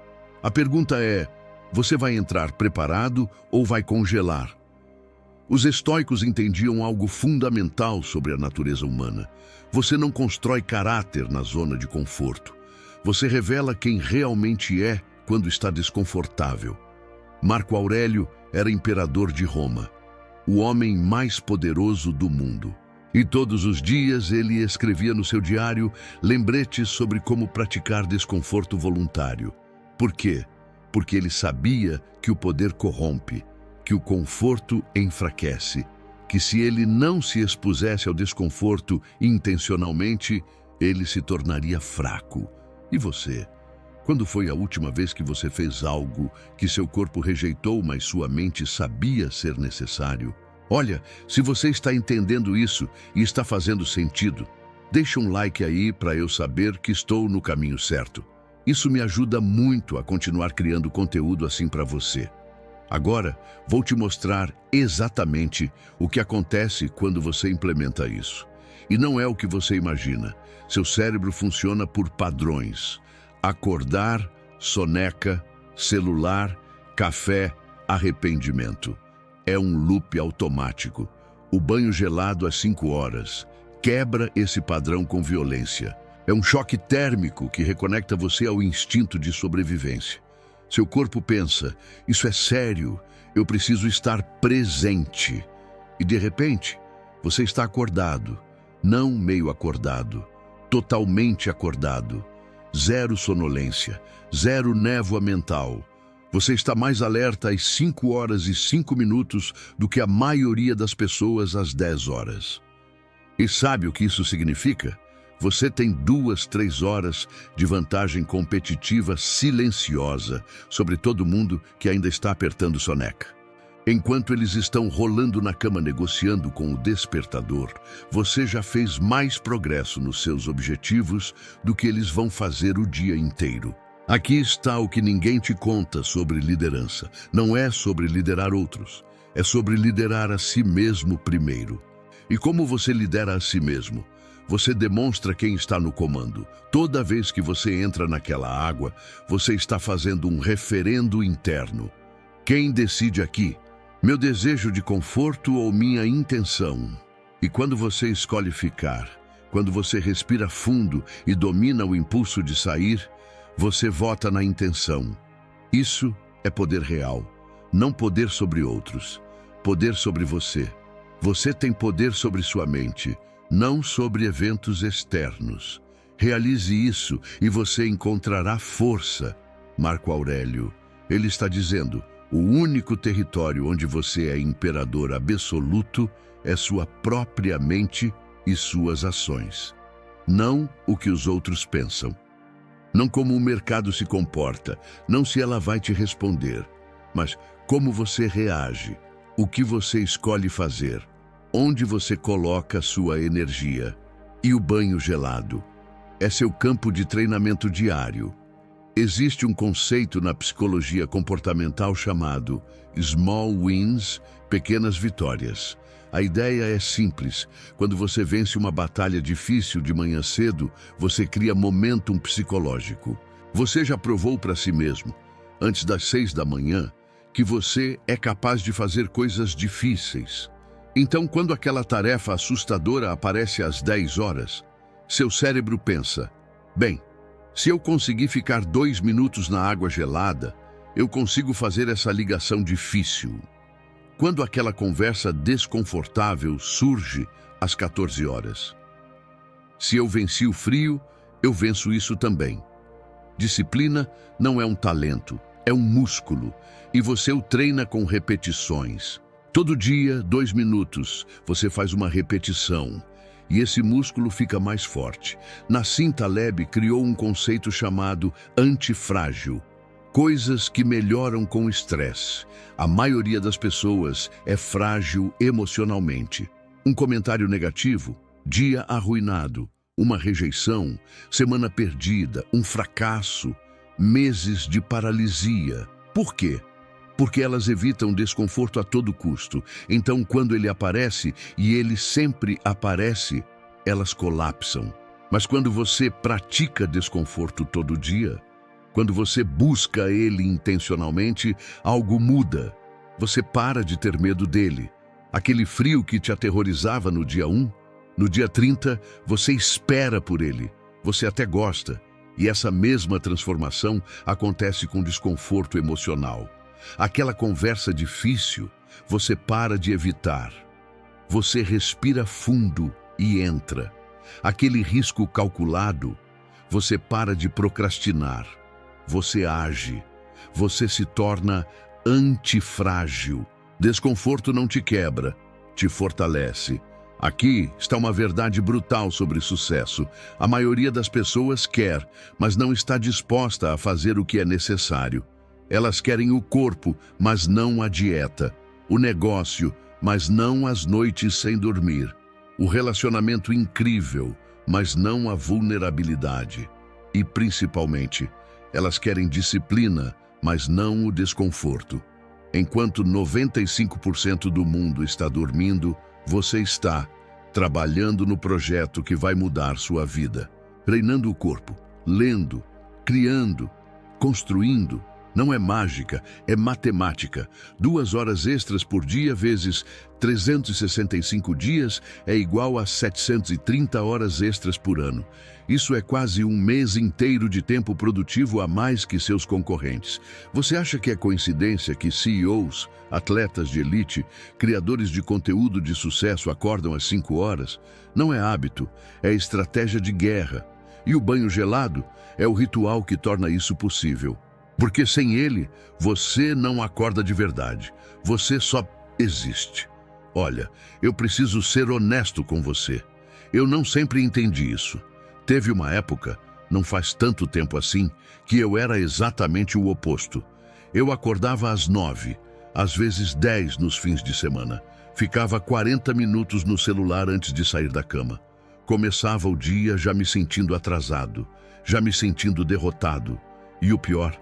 A pergunta é: você vai entrar preparado ou vai congelar? Os estoicos entendiam algo fundamental sobre a natureza humana. Você não constrói caráter na zona de conforto. Você revela quem realmente é quando está desconfortável. Marco Aurélio era imperador de Roma, o homem mais poderoso do mundo. E todos os dias ele escrevia no seu diário lembretes sobre como praticar desconforto voluntário. Por quê? Porque ele sabia que o poder corrompe, que o conforto enfraquece, que se ele não se expusesse ao desconforto intencionalmente, ele se tornaria fraco. E você? Quando foi a última vez que você fez algo que seu corpo rejeitou, mas sua mente sabia ser necessário? Olha, se você está entendendo isso e está fazendo sentido, deixa um like aí para eu saber que estou no caminho certo. Isso me ajuda muito a continuar criando conteúdo assim para você. Agora, vou te mostrar exatamente o que acontece quando você implementa isso. E não é o que você imagina. Seu cérebro funciona por padrões. Acordar, soneca, celular, café, arrependimento. É um loop automático. O banho gelado às 5 horas quebra esse padrão com violência. É um choque térmico que reconecta você ao instinto de sobrevivência. Seu corpo pensa: isso é sério, eu preciso estar presente. E de repente, você está acordado, não meio acordado, totalmente acordado. Zero sonolência, zero névoa mental. Você está mais alerta às 5 horas e 5 minutos do que a maioria das pessoas às 10 horas. E sabe o que isso significa? Você tem 2, 3 horas de vantagem competitiva silenciosa sobre todo mundo que ainda está apertando soneca. Enquanto eles estão rolando na cama negociando com o despertador, você já fez mais progresso nos seus objetivos do que eles vão fazer o dia inteiro. Aqui está o que ninguém te conta sobre liderança. Não é sobre liderar outros, é sobre liderar a si mesmo primeiro. E como você lidera a si mesmo? Você demonstra quem está no comando. Toda vez que você entra naquela água, você está fazendo um referendo interno. Quem decide aqui? Meu desejo de conforto ou minha intenção? E quando você escolhe ficar, quando você respira fundo e domina o impulso de sair, você vota na intenção. Isso é poder real, não poder sobre outros, poder sobre você. Você tem poder sobre sua mente, não sobre eventos externos. Realize isso e você encontrará força. Marco Aurélio, ele está dizendo, o único território onde você é imperador absoluto é sua própria mente e suas ações. Não o que os outros pensam. Não como o mercado se comporta, não se ela vai te responder, mas como você reage, o que você escolhe fazer, onde você coloca sua energia. E o banho gelado é seu campo de treinamento diário. Existe um conceito na psicologia comportamental chamado Small Wins, pequenas vitórias. A ideia é simples. Quando você vence uma batalha difícil de manhã cedo, você cria momentum psicológico. Você já provou para si mesmo, antes das 6 da manhã, que você é capaz de fazer coisas difíceis. Então, quando aquela tarefa assustadora aparece às 10 horas, seu cérebro pensa, bem, se eu conseguir ficar 2 minutos na água gelada, eu consigo fazer essa ligação difícil. Quando aquela conversa desconfortável surge às 14 horas. Se eu venci o frio, eu venço isso também. Disciplina não é um talento, é um músculo, e você o treina com repetições. Todo dia, 2 minutos, você faz uma repetição, e esse músculo fica mais forte. Nassim Taleb criou um conceito chamado antifrágil. Coisas que melhoram com o estresse. A maioria das pessoas é frágil emocionalmente. Um comentário negativo, dia arruinado, uma rejeição, semana perdida, um fracasso, meses de paralisia. Por quê? Porque elas evitam desconforto a todo custo. Então, quando ele aparece, e ele sempre aparece, elas colapsam. Mas quando você pratica desconforto todo dia, quando você busca ele intencionalmente, algo muda. Você para de ter medo dele. Aquele frio que te aterrorizava no dia 1, no dia 30, você espera por ele. Você até gosta. E essa mesma transformação acontece com desconforto emocional. Aquela conversa difícil, você para de evitar. Você respira fundo e entra. Aquele risco calculado, você para de procrastinar. Você age, você se torna antifrágil. Desconforto não te quebra, te fortalece. Aqui está uma verdade brutal sobre sucesso. A maioria das pessoas quer, mas não está disposta a fazer o que é necessário. Elas querem o corpo, mas não a dieta. O negócio, mas não as noites sem dormir. O relacionamento incrível, mas não a vulnerabilidade. E, principalmente, elas querem disciplina, mas não o desconforto. Enquanto 95% do mundo está dormindo, você está trabalhando no projeto que vai mudar sua vida. Treinando o corpo, lendo, criando, construindo. Não é mágica, é matemática. 2 horas extras por dia vezes 365 dias é igual a 730 horas extras por ano. Isso é quase um mês inteiro de tempo produtivo a mais que seus concorrentes. Você acha que é coincidência que CEOs, atletas de elite, criadores de conteúdo de sucesso acordam às 5 horas? Não é hábito, é estratégia de guerra. E o banho gelado é o ritual que torna isso possível. Porque sem ele, você não acorda de verdade. Você só existe. Olha, eu preciso ser honesto com você. Eu não sempre entendi isso. Teve uma época, não faz tanto tempo assim, que eu era exatamente o oposto. Eu acordava às 9, às vezes 10 nos fins de semana. Ficava 40 minutos no celular antes de sair da cama. Começava o dia já me sentindo atrasado, já me sentindo derrotado. E o pior,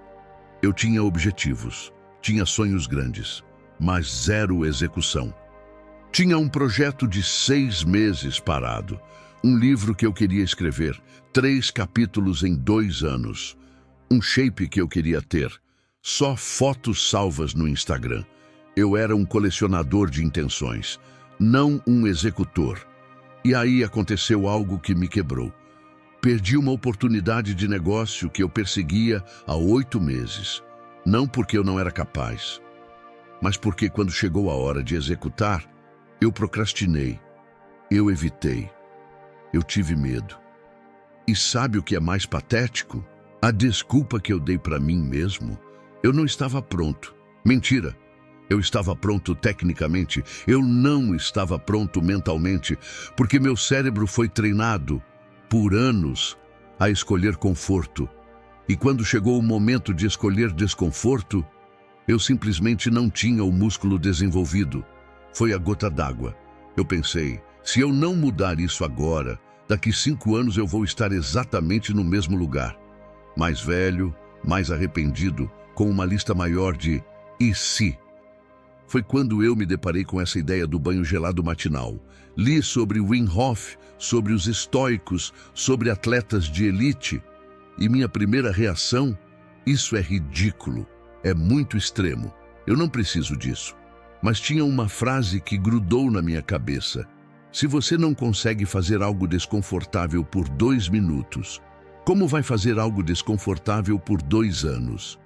eu tinha objetivos, tinha sonhos grandes, mas zero execução. Tinha um projeto de 6 meses parado, um livro que eu queria escrever, 3 capítulos em 2 anos, um shape que eu queria ter, só fotos salvas no Instagram. Eu era um colecionador de intenções, não um executor. E aí aconteceu algo que me quebrou. Perdi uma oportunidade de negócio que eu perseguia há 8 meses. Não porque eu não era capaz, mas porque quando chegou a hora de executar, eu procrastinei, eu evitei, eu tive medo. E sabe o que é mais patético? A desculpa que eu dei para mim mesmo. Eu não estava pronto. Mentira! Eu estava pronto tecnicamente, eu não estava pronto mentalmente, porque meu cérebro foi treinado por anos a escolher conforto. E quando chegou o momento de escolher desconforto, eu simplesmente não tinha o músculo desenvolvido. Foi a gota d'água. Eu pensei, se eu não mudar isso agora, daqui 5 anos eu vou estar exatamente no mesmo lugar. Mais velho, mais arrependido, com uma lista maior de "e se?". Foi quando eu me deparei com essa ideia do banho gelado matinal. Li sobre Wim Hof, sobre os estoicos, sobre atletas de elite. E minha primeira reação, isso é ridículo, é muito extremo. Eu não preciso disso. Mas tinha uma frase que grudou na minha cabeça. Se você não consegue fazer algo desconfortável por 2 minutos, como vai fazer algo desconfortável por 2 anos?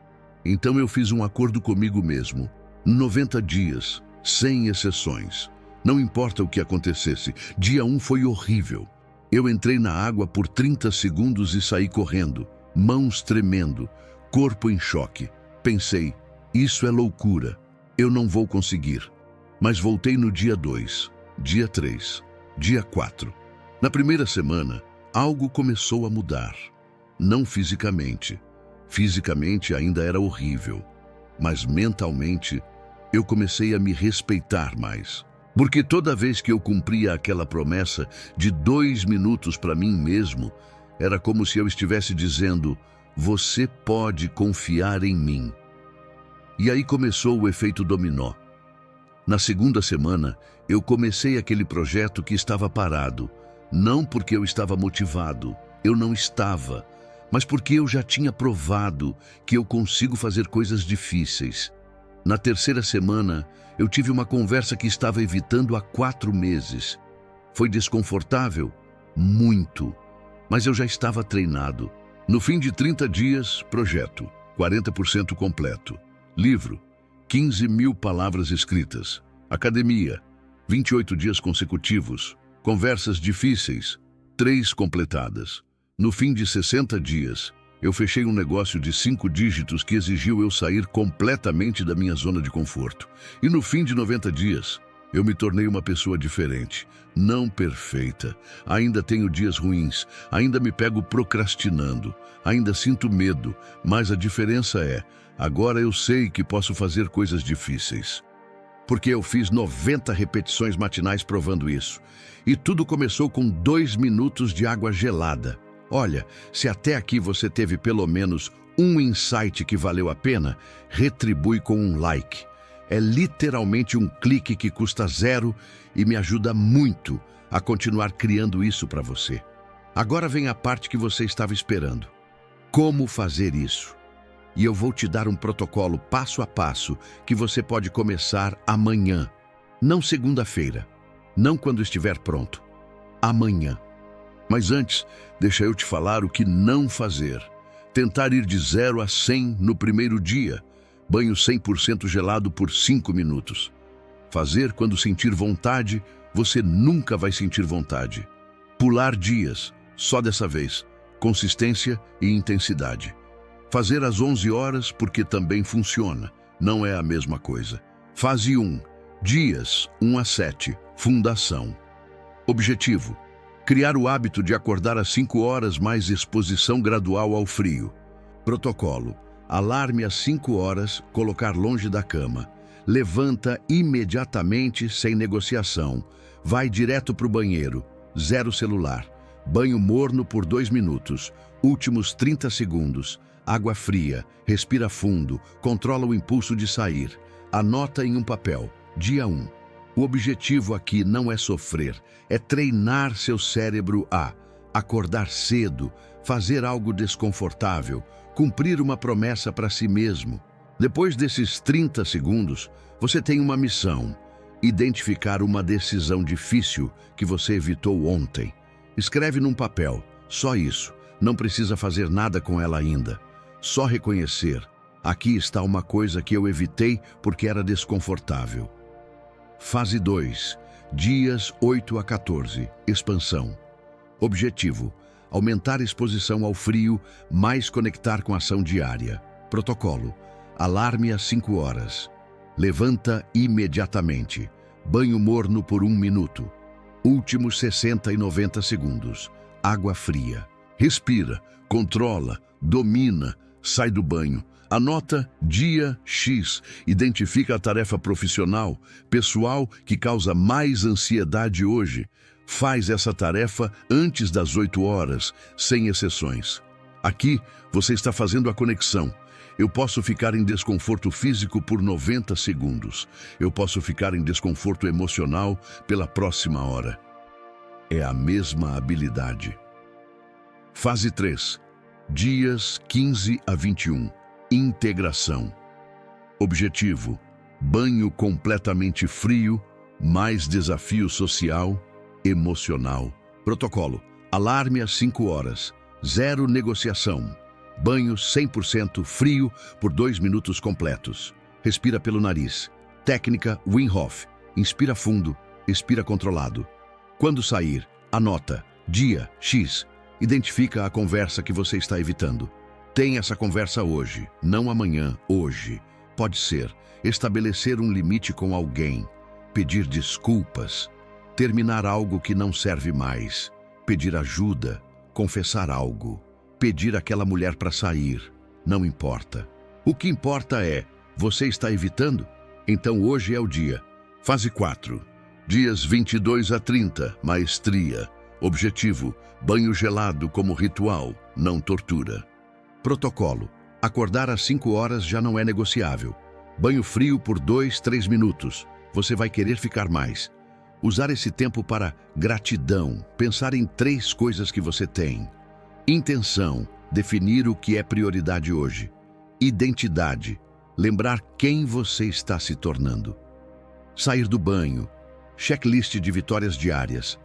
Então eu fiz um acordo comigo mesmo. 90 dias, sem exceções. Não importa o que acontecesse, dia 1 foi horrível. Eu entrei na água por 30 segundos e saí correndo, mãos tremendo, corpo em choque. Pensei, isso é loucura. Eu não vou conseguir. Mas voltei no dia 2, dia 3, dia 4. Na primeira semana, algo começou a mudar. Não fisicamente. Fisicamente ainda era horrível. Mas mentalmente, eu comecei a me respeitar mais. Porque toda vez que eu cumpria aquela promessa de 2 minutos para mim mesmo, era como se eu estivesse dizendo, você pode confiar em mim. E aí começou o efeito dominó. Na segunda semana, eu comecei aquele projeto que estava parado, não porque eu estava motivado, eu não estava, mas porque eu já tinha provado que eu consigo fazer coisas difíceis. Na terceira semana, eu tive uma conversa que estava evitando há 4 meses. Foi desconfortável? Muito. Mas eu já estava treinado. No fim de 30 dias, projeto, 40% completo. Livro, 15.000 palavras escritas. Academia, 28 dias consecutivos. Conversas difíceis, 3 completadas. No fim de 60 dias, eu fechei um negócio de 5 dígitos que exigiu eu sair completamente da minha zona de conforto. E no fim de 90 dias, eu me tornei uma pessoa diferente, não perfeita. Ainda tenho dias ruins, ainda me pego procrastinando, ainda sinto medo, mas a diferença é, agora eu sei que posso fazer coisas difíceis. Porque eu fiz 90 repetições matinais provando isso. E tudo começou com 2 minutos de água gelada. Olha, se até aqui você teve pelo menos um insight que valeu a pena, retribui com um like. É literalmente um clique que custa 0 e me ajuda muito a continuar criando isso para você. Agora vem a parte que você estava esperando. Como fazer isso? E eu vou te dar um protocolo passo a passo que você pode começar amanhã. Não segunda-feira. Não quando estiver pronto. Amanhã. Mas antes, deixa eu te falar o que não fazer. Tentar ir de 0 a 100 no primeiro dia. Banho 100% gelado por 5 minutos. Fazer quando sentir vontade, você nunca vai sentir vontade. Pular dias, só dessa vez. Consistência e intensidade. Fazer às 11 horas porque também funciona. Não é a mesma coisa. Fase 1. Dias 1 a 7. Fundação. Objetivo: criar o hábito de acordar às 5 horas mais exposição gradual ao frio. Protocolo: alarme às 5 horas, colocar longe da cama. Levanta imediatamente, sem negociação. Vai direto para o banheiro. Zero celular. Banho morno por 2 minutos. Últimos 30 segundos. Água fria. Respira fundo. Controla o impulso de sair. Anota em um papel. Dia 1. O objetivo aqui não é sofrer, é treinar seu cérebro a acordar cedo, fazer algo desconfortável, cumprir uma promessa para si mesmo. Depois desses 30 segundos, você tem uma missão: identificar uma decisão difícil que você evitou ontem. Escreve num papel, só isso, não precisa fazer nada com ela ainda. Só reconhecer: aqui está uma coisa que eu evitei porque era desconfortável. Fase 2. Dias 8 a 14. Expansão. Objetivo: aumentar a exposição ao frio, mais conectar com a ação diária. Protocolo: alarme às 5 horas. Levanta imediatamente. Banho morno por 1 minuto. Últimos 60 e 90 segundos. Água fria. Respira, controla, domina, sai do banho. Anota dia X, identifica a tarefa profissional, pessoal que causa mais ansiedade hoje. Faz essa tarefa antes das 8 horas, sem exceções. Aqui, você está fazendo a conexão. Eu posso ficar em desconforto físico por 90 segundos. Eu posso ficar em desconforto emocional pela próxima hora. É a mesma habilidade. Fase 3. Dias 15 a 21. Integração. Objetivo: banho completamente frio, mais desafio social, emocional. Protocolo: alarme às 5 horas, zero negociação. Banho 100% frio por 2 minutos completos. Respira pelo nariz. Técnica Wim Hof. Inspira fundo, expira controlado. Quando sair, anota dia X. Identifica a conversa que você está evitando. Tem essa conversa hoje, não amanhã, hoje. Pode ser estabelecer um limite com alguém, pedir desculpas, terminar algo que não serve mais, pedir ajuda, confessar algo, pedir aquela mulher para sair. Não importa. O que importa é: você está evitando? Então hoje é o dia. Fase 4. Dias 22 a 30. Maestria. Objetivo: banho gelado como ritual, não tortura. Protocolo: acordar às 5 horas já não é negociável. Banho frio por 2, 3 minutos. Você vai querer ficar mais. Usar esse tempo para gratidão, pensar em 3 coisas que você tem. Intenção: definir o que é prioridade hoje. Identidade: lembrar quem você está se tornando. Sair do banho: checklist de vitórias diárias.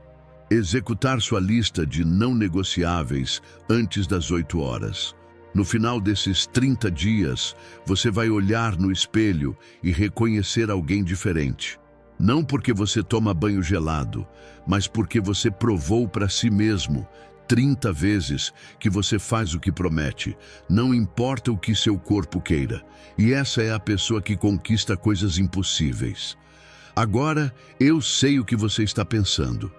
Executar sua lista de não negociáveis antes das 8 horas. No final desses 30 dias, você vai olhar no espelho e reconhecer alguém diferente. Não porque você toma banho gelado, mas porque você provou para si mesmo 30 vezes que você faz o que promete, não importa o que seu corpo queira. E essa é a pessoa que conquista coisas impossíveis. Agora, eu sei o que você está pensando.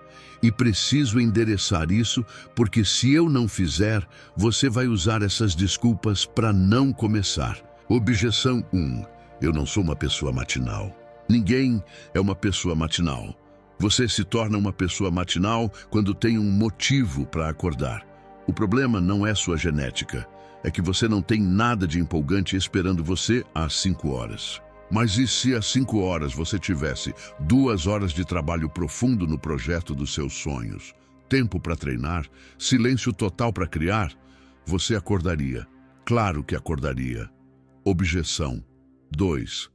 E preciso endereçar isso, porque se eu não fizer, você vai usar essas desculpas para não começar. Objeção 1. Eu não sou uma pessoa matinal. Ninguém é uma pessoa matinal. Você se torna uma pessoa matinal quando tem um motivo para acordar. O problema não é sua genética. É que você não tem nada de empolgante esperando você às 5 horas. Mas e se às 5 horas você tivesse 2 horas de trabalho profundo no projeto dos seus sonhos, tempo para treinar, silêncio total para criar? Você acordaria. Claro que acordaria. Objeção 2.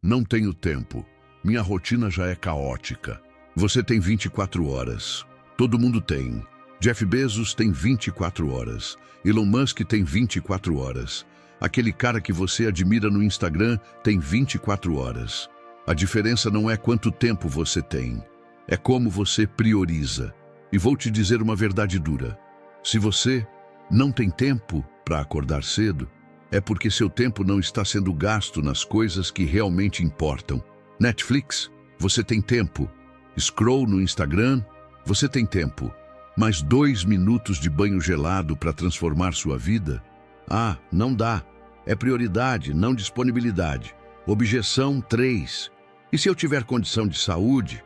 Não tenho tempo. Minha rotina já é caótica. Você tem 24 horas. Todo mundo tem. Jeff Bezos tem 24 horas. Elon Musk tem 24 horas. Aquele cara que você admira no Instagram tem 24 horas. A diferença não é quanto tempo você tem, é como você prioriza. E vou te dizer uma verdade dura. Se você não tem tempo para acordar cedo, É porque seu tempo não está sendo gasto nas coisas que realmente importam. Netflix, você tem tempo. Scroll no Instagram, você tem tempo. Mas 2 minutos de banho gelado para transformar sua vida? Ah, não dá. É prioridade, não disponibilidade. Objeção 3. E se eu tiver condição de saúde?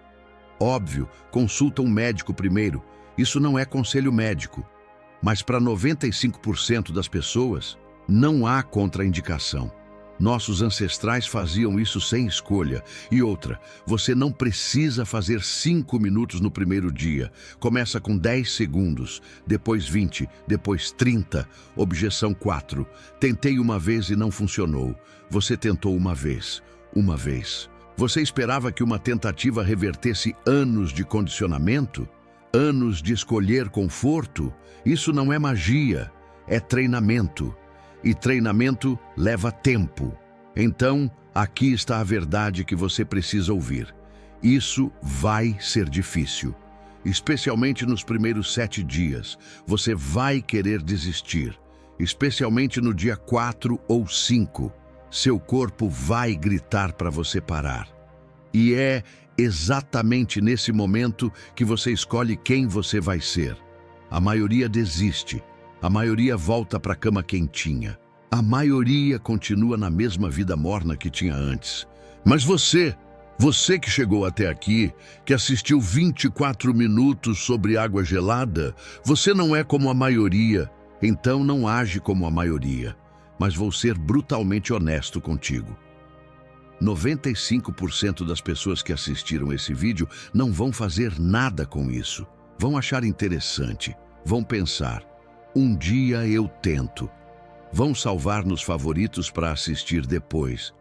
Óbvio, consulta um médico primeiro. Isso não é conselho médico. Mas para 95% das pessoas, não há contraindicação. Nossos ancestrais faziam isso sem escolha. E outra, você não precisa fazer 5 minutos no primeiro dia. Começa com 10 segundos, depois 20, depois 30. Objeção 4. Tentei uma vez e não funcionou. Você tentou uma vez. Uma vez. Você esperava que uma tentativa revertesse anos de condicionamento? Anos de escolher conforto? Isso não é magia, é treinamento. E treinamento leva tempo. Então, aqui está a verdade que você precisa ouvir. Isso vai ser difícil. Especialmente nos primeiros 7 dias. Você vai querer desistir. Especialmente no dia 4 ou 5. Seu corpo vai gritar para você parar. E é exatamente nesse momento que você escolhe quem você vai ser. A maioria desiste. A maioria volta para a cama quentinha. A maioria continua na mesma vida morna que tinha antes. Mas você que chegou até aqui, que assistiu 24 minutos sobre água gelada, você não é como a maioria, então não age como a maioria. Mas vou ser brutalmente honesto contigo. 95% das pessoas que assistiram esse vídeo não vão fazer nada com isso. Vão achar interessante. Vão pensar, um dia eu tento. Vão salvar nos favoritos para assistir depois.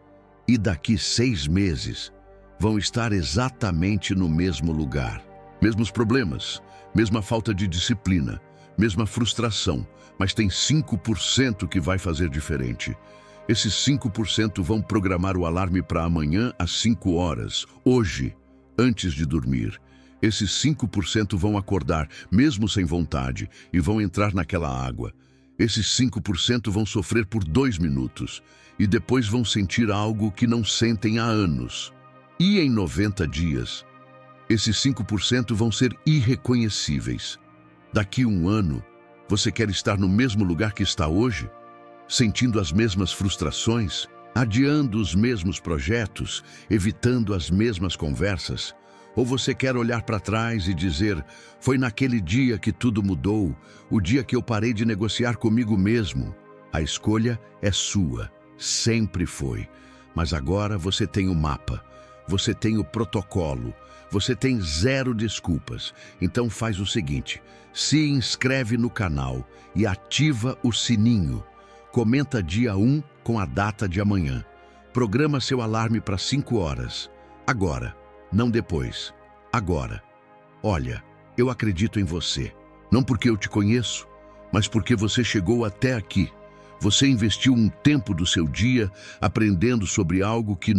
E daqui 6 meses, vão estar exatamente no mesmo lugar. Mesmos problemas, mesma falta de disciplina, mesma frustração, mas tem 5% que vai fazer diferente. Esses 5% vão programar o alarme para amanhã às 5 horas, hoje, antes de dormir. Esses 5% vão acordar, mesmo sem vontade, e vão entrar naquela água. Esses 5% vão sofrer por 2 minutos, e depois vão sentir algo que não sentem há anos. E em 90 dias, esses 5% vão ser irreconhecíveis. Daqui 1 ano, você quer estar no mesmo lugar que está hoje? Sentindo as mesmas frustrações? Adiando os mesmos projetos? Evitando as mesmas conversas? Ou você quer olhar para trás e dizer, foi naquele dia que tudo mudou, o dia que eu parei de negociar comigo mesmo? A escolha é sua, sempre foi. Mas agora você tem o mapa, você tem o protocolo, você tem 0 desculpas. Então faz o seguinte, se inscreve no canal e ativa o sininho. Comenta dia 1 com a data de amanhã. Programa seu alarme para 5 horas. Agora. Não depois, agora. Olha, eu acredito em você. Não porque eu te conheço, mas porque você chegou até aqui. Você investiu um tempo do seu dia aprendendo sobre algo que